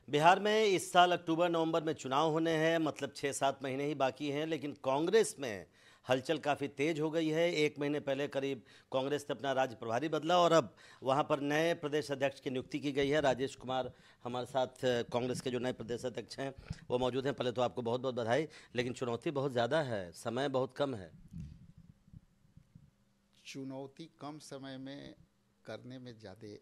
बिहार में इस साल अक्टूबर नवंबर में चुनाव होने हैं, मतलब 6-7 महीने ही बाकी हैं। लेकिन कांग्रेस में हलचल काफ़ी तेज हो गई है। एक महीने पहले करीब कांग्रेस ने अपना राज्य प्रभारी बदला और अब वहां पर नए प्रदेश अध्यक्ष की नियुक्ति की गई है। राजेश कुमार हमारे साथ कांग्रेस के जो नए प्रदेश अध्यक्ष हैं वो मौजूद हैं। पहले तो आपको बहुत बहुत बधाई। लेकिन चुनौती बहुत ज़्यादा है, समय बहुत कम है। चुनौती कम समय में करने में ज़्यादा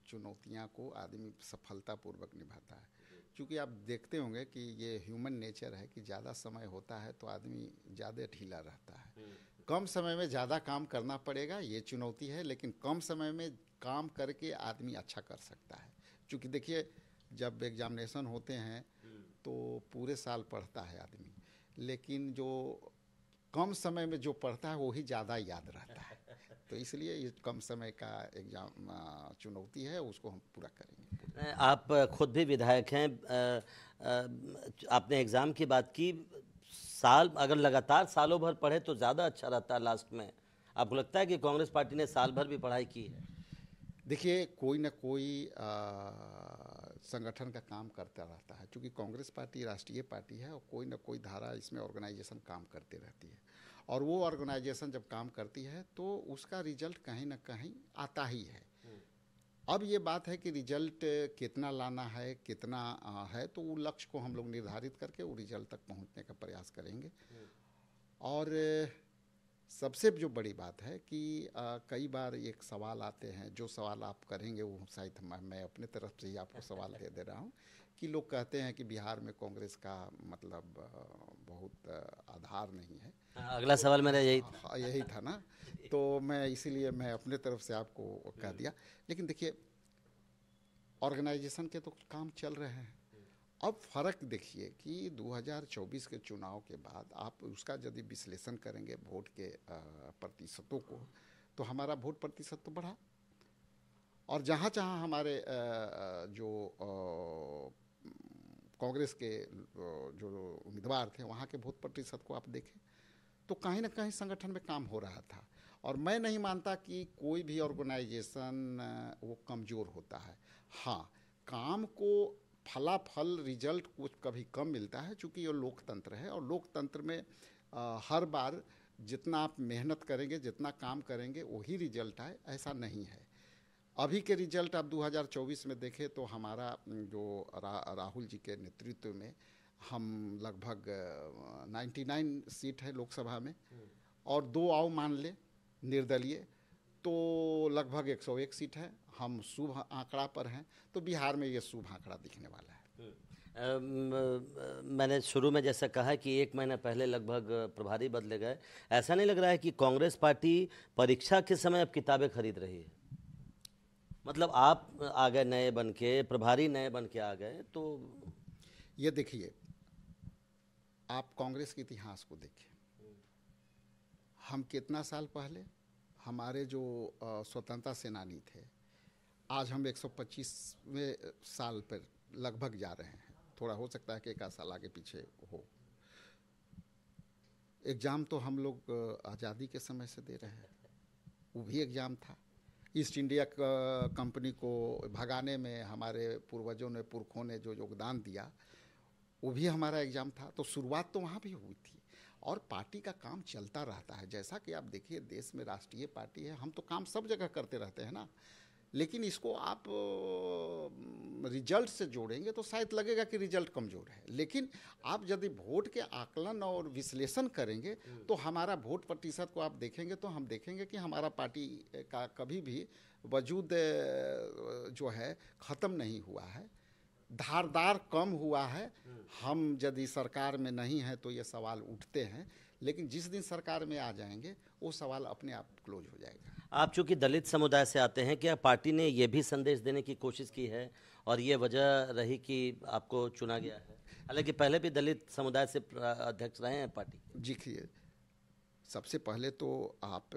चुनौतियां को आदमी सफलतापूर्वक निभाता है। क्योंकि आप देखते होंगे कि ये ह्यूमन नेचर है कि ज़्यादा समय होता है तो आदमी ज़्यादा ढीला रहता है। कम समय में ज़्यादा काम करना पड़ेगा, ये चुनौती है। लेकिन कम समय में काम करके आदमी अच्छा कर सकता है। क्योंकि देखिए, जब एग्जामिनेशन होते हैं तो पूरे साल पढ़ता है आदमी, लेकिन जो कम समय में जो पढ़ता है वही ज़्यादा याद रहता है। तो इसलिए ये कम समय का एग्जाम चुनौती है, उसको हम पूरा करेंगे। आप खुद भी विधायक हैं। आपने एग्ज़ाम की बात की। साल अगर लगातार सालों भर पढ़े तो ज़्यादा अच्छा रहता है लास्ट में। आपको लगता है कि कांग्रेस पार्टी ने साल भर भी पढ़ाई की है? देखिए, कोई ना कोई संगठन का काम करता रहता है। क्योंकि कांग्रेस पार्टी राष्ट्रीय पार्टी है और कोई ना कोई धारा इसमें ऑर्गेनाइजेशन काम करती रहती है। और वो ऑर्गेनाइजेशन जब काम करती है तो उसका रिजल्ट कहीं ना कहीं आता ही है। अब ये बात है कि रिजल्ट कितना लाना है, कितना है, तो वो लक्ष्य को हम लोग निर्धारित करके वो रिजल्ट तक पहुंचने का प्रयास करेंगे। और सबसे जो बड़ी बात है कि कई बार एक सवाल आते हैं, जो सवाल आप करेंगे वो शायद मैं अपने तरफ से ही आपको सवाल दे रहा हूँ कि लोग कहते हैं कि बिहार में कांग्रेस का मतलब बहुत आधार नहीं है। अगला तो सवाल मेरा यही था। यही था ना। तो मैं इसीलिए मैं अपने तरफ से आपको कह दिया। लेकिन देखिए, ऑर्गेनाइजेशन के तो काम चल रहे हैं। अब फर्क देखिए कि 2024 के चुनाव के बाद आप उसका यदि विश्लेषण करेंगे वोट के प्रतिशतों को, तो हमारा वोट प्रतिशत तो बढ़ा। और जहाँ जहाँ हमारे जो कांग्रेस के जो उम्मीदवार थे वहाँ के वोट प्रतिशत को आप देखें तो कहीं ना कहीं संगठन में काम हो रहा था। और मैं नहीं मानता कि कोई भी ऑर्गेनाइजेशन वो कमज़ोर होता है। हाँ, काम को फलाफल रिजल्ट कुछ कभी कम मिलता है, चूँकि ये लोकतंत्र है। और लोकतंत्र में हर बार जितना आप मेहनत करेंगे, जितना काम करेंगे, वही रिजल्ट आए, ऐसा नहीं है। अभी के रिजल्ट आप 2024 में देखें तो हमारा जो राहुल जी के नेतृत्व में हम लगभग 99 सीट है लोकसभा में, और 2 आओ मान ले निर्दलीय, तो लगभग 101 सीट है। हम शुभ आंकड़ा पर हैं। तो बिहार में ये शुभ आंकड़ा दिखने वाला है। मैंने शुरू में जैसा कहा कि एक महीना पहले लगभग प्रभारी बदले गए। ऐसा नहीं लग रहा है कि कांग्रेस पार्टी परीक्षा के समय अब किताबें खरीद रही है? मतलब आप आ गए नए बन के, प्रभारी नए बन के आ गए तो। ये देखिए, आप कांग्रेस के इतिहास को देखें। हम कितना साल पहले हमारे जो स्वतंत्रता सेनानी थे, आज हम 125वें साल पर लगभग जा रहे हैं। थोड़ा हो सकता है कि एक आध साल आगे पीछे हो। एग्ज़ाम तो हम लोग आज़ादी के समय से दे रहे हैं, वो भी एग्ज़ाम था। ईस्ट इंडिया कंपनी को भगाने में हमारे पूर्वजों ने, पुरखों ने जो योगदान दिया, वो भी हमारा एग्ज़ाम था। तो शुरुआत तो वहाँ भी हुई थी। और पार्टी का काम चलता रहता है। जैसा कि आप देखिए, देश में राष्ट्रीय पार्टी है, हम तो काम सब जगह करते रहते हैं ना। लेकिन इसको आप रिजल्ट से जोड़ेंगे तो शायद लगेगा कि रिजल्ट कमज़ोर है। लेकिन आप यदि वोट के आकलन और विश्लेषण करेंगे तो हमारा वोट प्रतिशत को आप देखेंगे तो हम देखेंगे कि हमारा पार्टी का कभी भी वजूद जो है ख़त्म नहीं हुआ है, धारदार कम हुआ है। हम यदि सरकार में नहीं हैं तो ये सवाल उठते हैं, लेकिन जिस दिन सरकार में आ जाएंगे वो सवाल अपने आप क्लोज हो जाएगा। आप चूंकि दलित समुदाय से आते हैं, क्या पार्टी ने ये भी संदेश देने की कोशिश की है और ये वजह रही कि आपको चुना गया है? हालांकि पहले भी दलित समुदाय से अध्यक्ष रहे हैं पार्टी। देखिए, सबसे पहले तो आप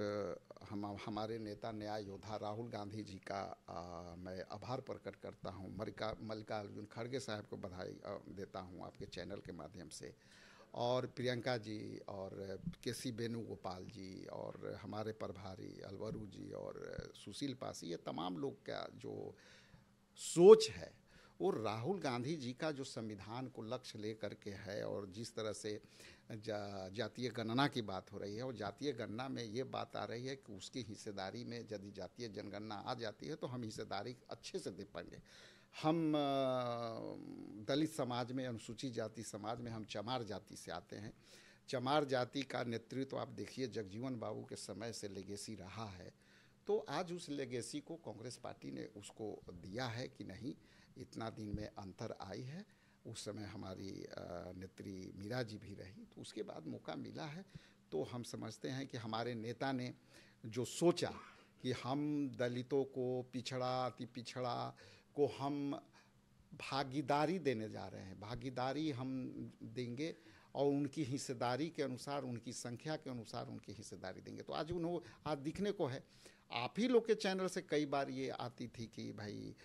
हमारे नेता, न्याय योद्धा राहुल गांधी जी का मैं आभार प्रकट करता हूँ। मल्लिकार्जुन खड़गे साहब को बधाई देता हूँ आपके चैनल के माध्यम से। और प्रियंका जी और केसी वेणुगोपाल जी और हमारे प्रभारी अलवरू जी और सुशील पासी, ये तमाम लोग का जो सोच है वो राहुल गांधी जी का जो संविधान को लक्ष्य लेकर के है, और जिस तरह से जातीय गणना की बात हो रही है, और जातीय गणना में ये बात आ रही है कि उसकी हिस्सेदारी में यदि जातीय जनगणना आ जाती है तो हम हिस्सेदारी अच्छे से दे पाएंगे। हम दलित समाज में, अनुसूचित जाति समाज में हम चमार जाति से आते हैं। चमार जाति का नेतृत्व आप देखिए जगजीवन बाबू के समय से लेगेसी रहा है, तो आज उस लेगेसी को कांग्रेस पार्टी ने उसको दिया है कि नहीं, इतना दिन में अंतर आई है। उस समय हमारी नेत्री मीरा जी भी रही, तो उसके बाद मौका मिला है। तो हम समझते हैं कि हमारे नेता ने जो सोचा कि हम दलितों को, पिछड़ा अति पिछड़ा को हम भागीदारी देने जा रहे हैं, भागीदारी हम देंगे और उनकी हिस्सेदारी के अनुसार, उनकी संख्या के अनुसार उनकी हिस्सेदारी देंगे। तो आज आज दिखने को है, आप ही लोग के चैनल से कई बार ये आती थी कि भाई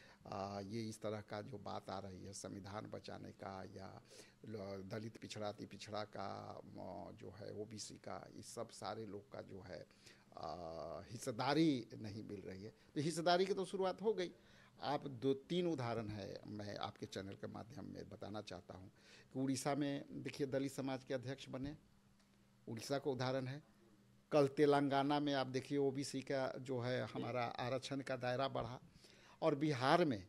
ये इस तरह का जो बात आ रही है संविधान बचाने का, या दलित पिछड़ा अति पिछड़ा का जो है ओबीसी का, इस सब सारे लोग का जो है हिस्सेदारी नहीं मिल रही है। तो हिस्सेदारी की तो शुरुआत हो गई। आप 2-3 उदाहरण है मैं आपके चैनल के माध्यम में बताना चाहता हूँ कि उड़ीसा में देखिए दलित समाज के अध्यक्ष बने, उड़ीसा का उदाहरण है। कल तेलंगाना में आप देखिए ओबीसी का जो है हमारा आरक्षण का दायरा बढ़ा, और बिहार में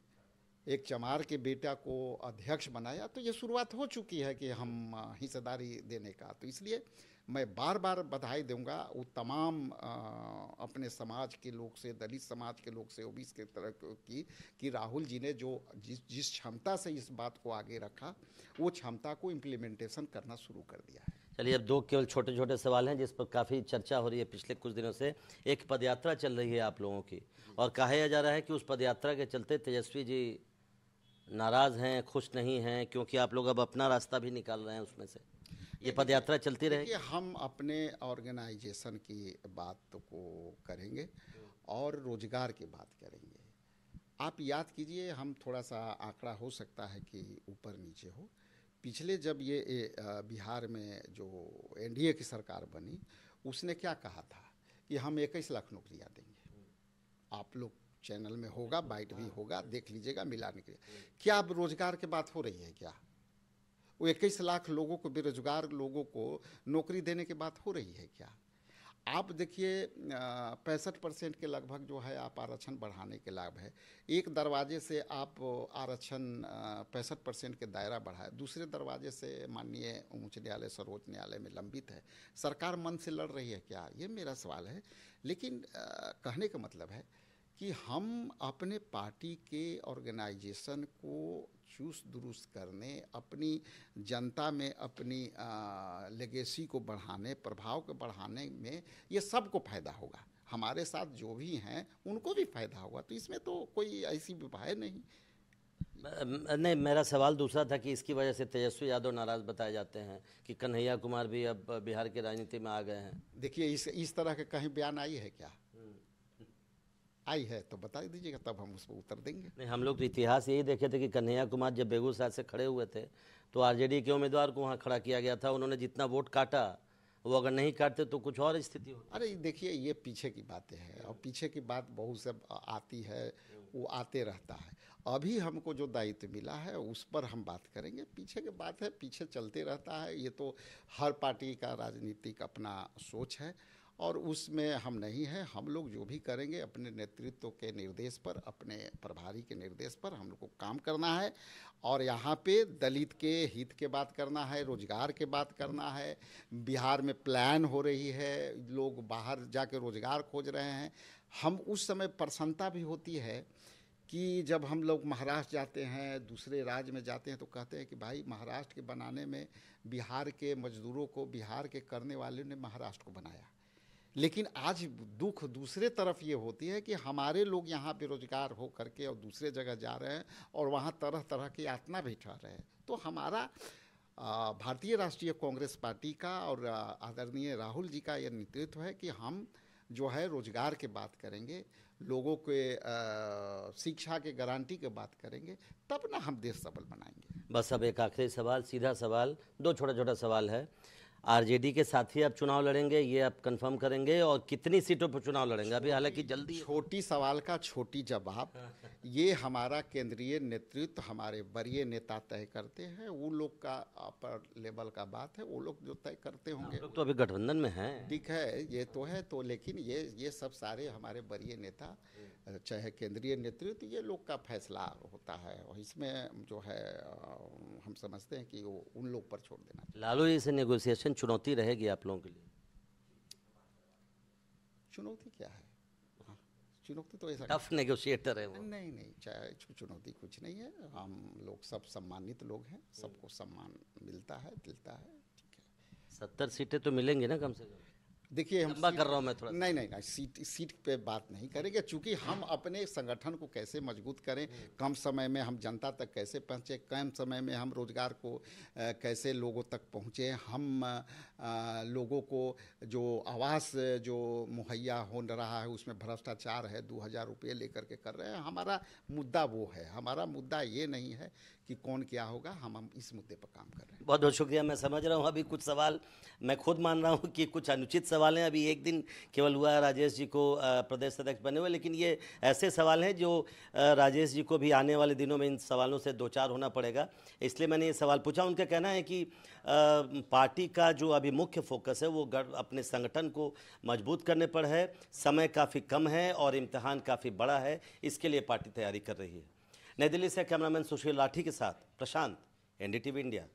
एक चमार के बेटा को अध्यक्ष बनाया। तो ये शुरुआत हो चुकी है कि हम हिस्सेदारी देने का। तो इसलिए मैं बार बार बधाई दूंगा वो तमाम अपने समाज के लोग से, दलित समाज के लोग से, ओबीसी के तरह की कि राहुल जी ने जो जिस क्षमता से इस बात को आगे रखा, वो क्षमता को इम्प्लीमेंटेशन करना शुरू कर दिया है। चलिए, अब 2 केवल छोटे छोटे सवाल हैं जिस पर काफ़ी चर्चा हो रही है पिछले कुछ दिनों से। एक पदयात्रा चल रही है आप लोगों की, और कहा जा रहा है कि उस पदयात्रा के चलते तेजस्वी जी नाराज़ हैं, खुश नहीं हैं, क्योंकि आप लोग अब अपना रास्ता भी निकाल रहे हैं उसमें से। ये पदयात्रा चलती रहेगी? हम अपने ऑर्गेनाइजेशन की बात को करेंगे और रोजगार की बात करेंगे। आप याद कीजिए, हम थोड़ा सा आंकड़ा हो सकता है कि ऊपर नीचे हो, पिछले जब ये बिहार में जो एनडीए की सरकार बनी, उसने क्या कहा था कि हम 21 लाख नौकरियां देंगे। आप लोग चैनल में होगा, बाइट भी होगा, देख लीजिएगा मिलाने के लिए। क्या अब रोजगार की बात हो रही है? क्या वो 21 लाख लोगों को, बेरोजगार लोगों को नौकरी देने की बात हो रही है क्या? आप देखिए 65% के लगभग जो है आप आरक्षण बढ़ाने के लाभ है। एक दरवाजे से आप आरक्षण 65% के दायरा बढ़ाए, दूसरे दरवाजे से माननीय उच्च न्यायालय, सर्वोच्च न्यायालय में लंबित है। सरकार मन से लड़ रही है क्या? ये मेरा सवाल है। लेकिन कहने का मतलब है कि हम अपने पार्टी के ऑर्गेनाइजेशन को चुस्त दुरुस्त करने, अपनी जनता में अपनी लेगेसी को बढ़ाने, प्रभाव को बढ़ाने में ये सबको फ़ायदा होगा। हमारे साथ जो भी हैं उनको भी फ़ायदा होगा। तो इसमें तो कोई ऐसी विवाह नहीं। नहीं, मेरा सवाल दूसरा था कि इसकी वजह से तेजस्वी यादव नाराज़ बताए जाते हैं कि कन्हैया कुमार भी अब बिहार की राजनीति में आ गए हैं। देखिए इस तरह के कहीं बयान आई है क्या? आई है तो बता दीजिएगा, तब हम उस पर उत्तर देंगे। नहीं, हम लोग तो इतिहास यही देखे थे कि कन्हैया कुमार जब बेगूसराय से खड़े हुए थे तो आरजेडी के उम्मीदवार को वहाँ खड़ा किया गया था। उन्होंने जितना वोट काटा, वो अगर नहीं काटते तो कुछ और स्थिति होती। अरे देखिए, ये पीछे की बातें हैं, और पीछे की बात बहुत सब आती है, वो आते रहता है। अभी हमको जो दायित्व मिला है उस पर हम बात करेंगे। पीछे की बात है, पीछे चलते रहता है। ये तो हर पार्टी का राजनीतिक अपना सोच है, और उसमें हम नहीं हैं। हम लोग जो भी करेंगे अपने नेतृत्व के निर्देश पर, अपने प्रभारी के निर्देश पर हम लोग को काम करना है। और यहाँ पे दलित के हित के बात करना है, रोजगार के बात करना है। बिहार में प्लान हो रही है, लोग बाहर जाके रोजगार खोज रहे हैं। हम उस समय प्रसन्नता भी होती है कि जब हम लोग महाराष्ट्र जाते हैं, दूसरे राज्य में जाते हैं, तो कहते हैं कि भाई महाराष्ट्र के बनाने में बिहार के मजदूरों को, बिहार के करने वाले ने महाराष्ट्र को बनाया। लेकिन आज दुख दूसरे तरफ ये होती है कि हमारे लोग यहाँ बेरोजगार हो करके और दूसरे जगह जा रहे हैं, और वहाँ तरह तरह की यातना भी उठा रहे हैं। तो हमारा भारतीय राष्ट्रीय कांग्रेस पार्टी का और आदरणीय राहुल जी का यह नेतृत्व है कि हम जो है रोजगार की बात करेंगे, लोगों के शिक्षा के गारंटी की बात करेंगे, तब ना हम देश सबल बनाएंगे। बस अब एक आखिरी सवाल, सीधा सवाल, 2 छोटा छोटा सवाल है। आरजेडी के साथ ही आप चुनाव लड़ेंगे, ये आप कंफर्म करेंगे? और कितनी सीटों पर चुनाव लड़ेंगे? अभी हालांकि जल्दी है। छोटी सवाल का छोटी जवाब। ये हमारा केंद्रीय नेतृत्व, हमारे वरीय नेता तय करते हैं। वो लोग का अपर लेवल का बात है, वो लोग जो तय करते होंगे। लोग तो अभी गठबंधन में हैं। ठीक है, ये तो है, तो लेकिन ये सब सारे हमारे वरीय नेता, चाहे केंद्रीय नेतृत्व, ये लोग का फैसला होता है। और इसमें जो है हम समझते हैं कि वो उन लोग पर छोड़ देना चाहिए। लालू जी से नेगोशिएशन चुनौती रहेगी आप लोगों के लिए? चुनौती क्या है? हाँ, चुनौती तो ऐसा टफ नेगोशिएटर है वो। नहीं नहीं, चाहे चुनौती कुछ नहीं है। हम लोग सब सम्मानित लोग हैं, सबको सम्मान मिलता है, दिलता है। ठीक है, 70 सीटें तो मिलेंगी ना कम से कम? देखिए हम लंबा कर रहा हूँ मैं थोड़ा। नहीं नहीं नहीं, सीट पे बात नहीं करेंगे, चूंकि हम अपने संगठन को कैसे मजबूत करें, कम समय में हम जनता तक कैसे पहुँचे, कम समय में हम रोजगार को कैसे लोगों तक पहुँचे, हम लोगों को जो आवास जो मुहैया हो रहा है उसमें भ्रष्टाचार है, 2000 रुपये लेकर के कर रहे हैं। हमारा मुद्दा वो है, हमारा मुद्दा ये नहीं है कि कौन क्या होगा। हम इस मुद्दे पर काम कर रहे हैं। बहुत बहुत शुक्रिया। मैं समझ रहा हूँ अभी कुछ सवाल मैं खुद मान रहा हूँ कि कुछ अनुचित सवाल हैं। अभी एक दिन केवल हुआ है राजेश जी को प्रदेश अध्यक्ष बने हुए, लेकिन ये ऐसे सवाल हैं जो राजेश जी को भी आने वाले दिनों में इन सवालों से दो चार होना पड़ेगा, इसलिए मैंने ये सवाल पूछा। उनका कहना है कि पार्टी का जो अभी मुख्य फोकस है वो अपने संगठन को मजबूत करने पर है, समय काफ़ी कम है और इम्तिहान काफ़ी बड़ा है, इसके लिए पार्टी तैयारी कर रही है। नई दिल्ली से कैमरामैन सुशील लाठी के साथ प्रशांत, एनडीटीवी इंडिया।